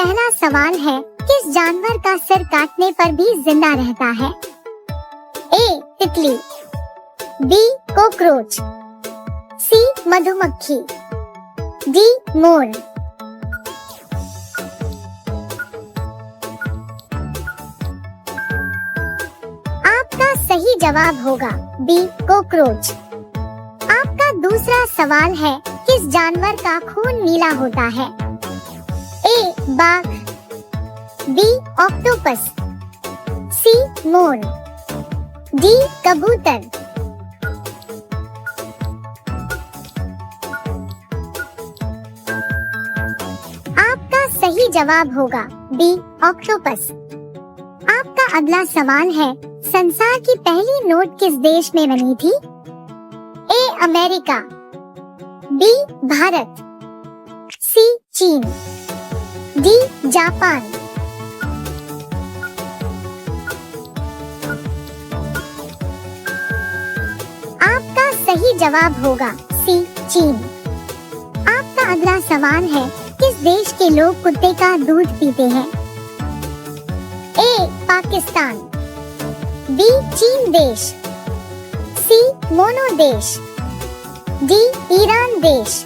पहला सवाल है, किस जानवर का सिर काटने पर भी जिंदा रहता है? ए. तितली, बी. कॉकरोच, सी. मधुमक्खी, डी. मोर। आपका सही जवाब होगा बी. कॉकरोच। आपका दूसरा सवाल है, किस जानवर का खून नीला होता है? ए. बाघ, बी. ऑक्टोपस, सी. मोर, डी. कबूतर। आपका सही जवाब होगा बी. ऑक्टोपस। आपका अगला सवाल है, संसार की पहली नोट किस देश में बनी थी? A. America, B. Bharat, C. चीन, डी. जापान। आपका सही जवाब होगा सी. चीन। आपका अगला सवाल है, किस देश के लोग कुत्ते का दूध पीते हैं? ए. पाकिस्तान, बी. चीन देश, सी. मोनो देश, डी. ईरान देश।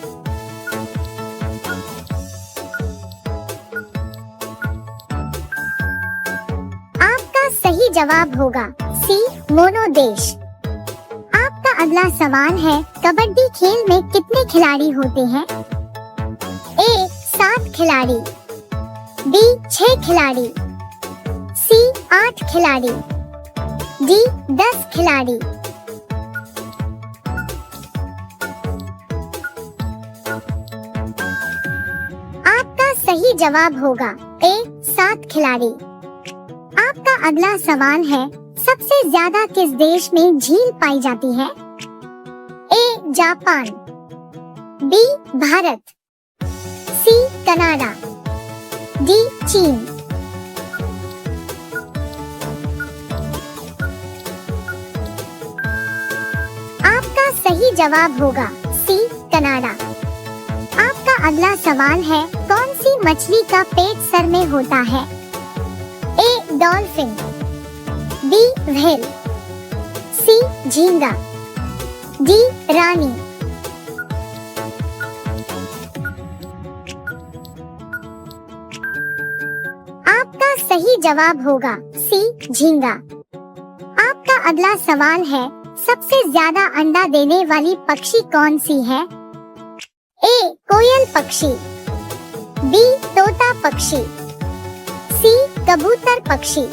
आपका सही जवाब होगा सी. मोनो देश। आपका अगला सवाल है, कबड्डी खेल में कितने खिलाड़ी होते हैं? ए. 7 खिलाड़ी, बी. 6 खिलाड़ी, सी. 8 खिलाड़ी, डी. 10 खिलाड़ी। आपका सही जवाब होगा ए. 7 खिलाड़ी। आपका अगला सवाल है, सबसे ज्यादा किस देश में झील पाई जाती है? A. Japan, B. Bharat, C. Canada, D. चीन। आपका सही जवाब होगा सी. कनाडा। आपका अगला सवाल है, कौन सी मछली का पेट सर में होता है? A. Dolphin, B. Whale, C. झींगा, डी. रानी। आपका सही जवाब होगा सी. झींगा। आपका अगला सवाल है, सबसे ज्यादा अंडा देने वाली पक्षी कौन सी है? ए. कोयल पक्षी, बी. तोता पक्षी, सी. कबूतर पक्षी,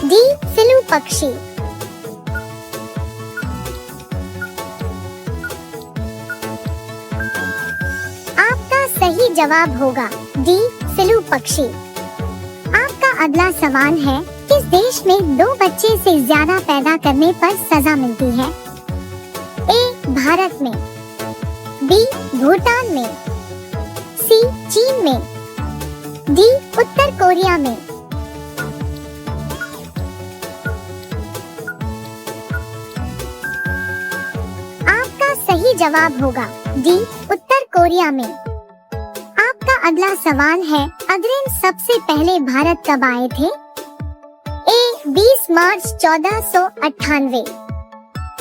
डी. सिलू पक्षी। आपका सही जवाब होगा डी. सिलू पक्षी। आपका अगला सवाल है, किस देश में 2 बच्चे से ज्यादा पैदा करने पर सजा मिलती है? ए. भारत में, बी. भूटान में, सी. चीन में, डी. उत्तर कोरिया में। आपका सही जवाब होगा डी. उत्तर कोरिया में। आपका अगला सवाल है, अग्रसेन सबसे पहले भारत कब आए थे? ए. 20 मार्च 1498,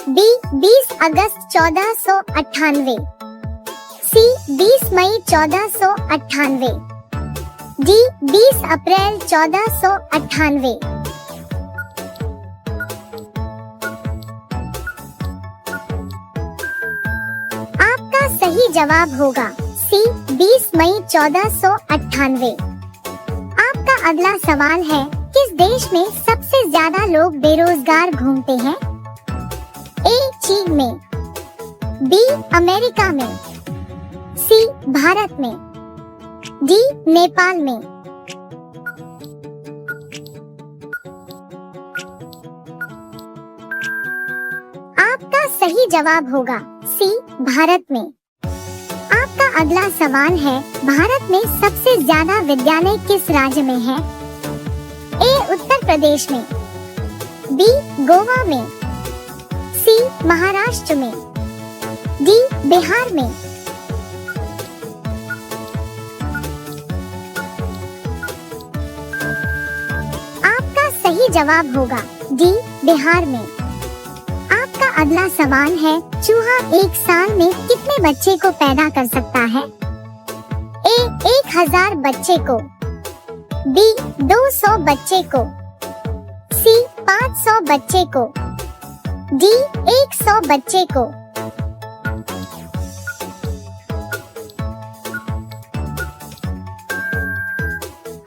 बी. 20 अगस्त 1498, सी. 20 मई 1498, डी. 20 अप्रैल 1498। आपका सही जवाब होगा सी. 20 मई 1498। आपका अगला सवाल है, किस देश में सबसे ज्यादा लोग बेरोजगार घूमते हैं? ए. चीन में, बी. अमेरिका में, सी. भारत में, डी. नेपाल में। आपका सही जवाब होगा सी. भारत में। आपका अगला सवाल है, भारत में सबसे ज्यादा विद्यालय किस राज्य में है? ए. उत्तर प्रदेश में, बी. गोवा में, सी. महाराष्ट्र में, डी. बिहार में। सही जवाब होगा डी, बिहार में। आपका अगला सवाल है, चूहा एक साल में कितने बच्चे को पैदा कर सकता है? ए, 1000 बच्चे को, बी, 200 बच्चे को, सी, 500 बच्चे को, डी, 100 बच्चे को।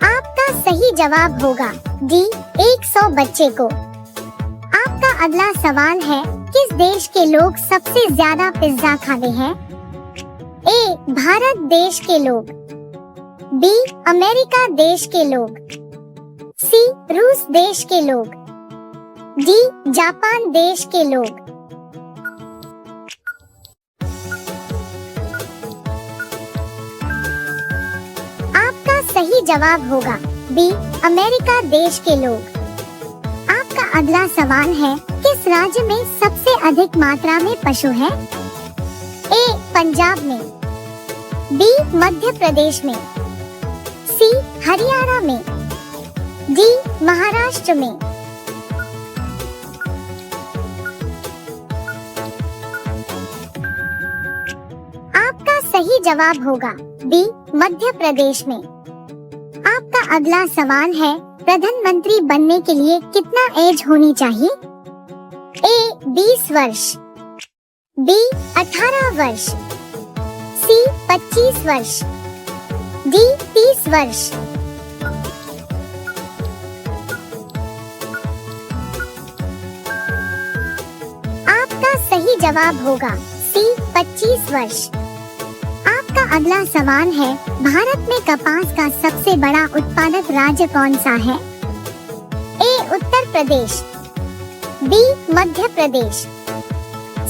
आपका सही जवाब होगा डी, 100 बच्चे को। आपका अगला सवाल है, किस देश के लोग सबसे ज्यादा पिज्जा खाते हैं? ए, भारत देश के लोग, बी, अमेरिका देश के लोग, सी, रूस देश के लोग, डी, जापान देश के लोग। आपका सही जवाब होगा बी, अमेरिका देश के लोग। आपका अगला सवाल है, किस राज्य में सबसे अधिक मात्रा में पशु है? ए, पंजाब में, बी, मध्य प्रदेश में, सी, हरियाणा में, डी, महाराष्ट्र में। आपका सही जवाब होगा बी, मध्य प्रदेश में। आपका अगला सवाल है, प्रधानमंत्री बनने के लिए कितना एज होनी चाहिए? ए, 20 वर्ष, बी, 18 वर्ष, सी, 25 वर्ष, डी, 30 वर्ष। आपका सही जवाब होगा सी, 25 वर्ष। आपका अगला सवाल है, भारत में कपास का सबसे बड़ा उत्पादक राज्य कौन सा है? ए, उत्तर प्रदेश, बी, मध्य प्रदेश,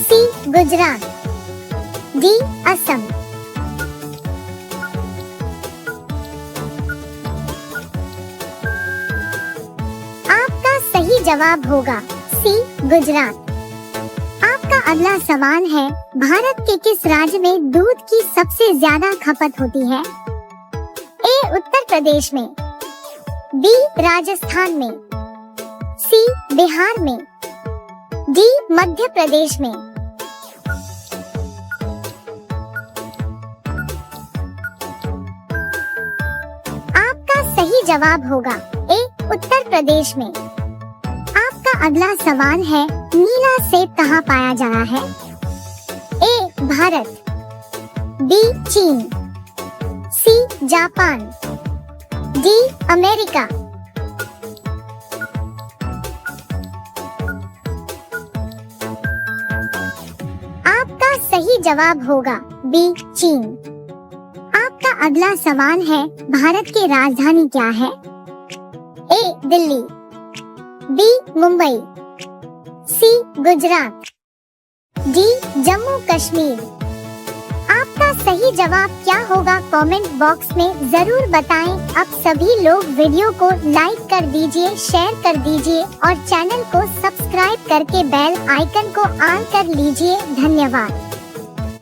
सी, गुजरात, डी, असम। आपका सही जवाब होगा सी, गुजरात। आपका अगला सवाल है, भारत के किस राज्य में दूध की सबसे ज्यादा खपत होती है? ए, उत्तर प्रदेश में, बी, राजस्थान में, सी, बिहार में, डी, मध्य प्रदेश में। आपका सही जवाब होगा ए, उत्तर प्रदेश में। आपका अगला सवाल है, नीला सेब कहाँ पाया जाता है? ए, भारत, बी, चीन, सी, जापान, डी, अमेरिका। आपका सही जवाब होगा बी, चीन। आपका अगला सवाल है, भारत की राजधानी क्या है? ए, दिल्ली, बी, मुंबई, सी, गुजरात, डी, जम्मू कश्मीर। आपका सही जवाब क्या होगा कमेंट बॉक्स में जरूर बताएं। अब सभी लोग वीडियो को लाइक कर दीजिए, शेयर कर दीजिए और चैनल को सब्सक्राइब करके बेल आइकन को ऑन कर लीजिए। धन्यवाद।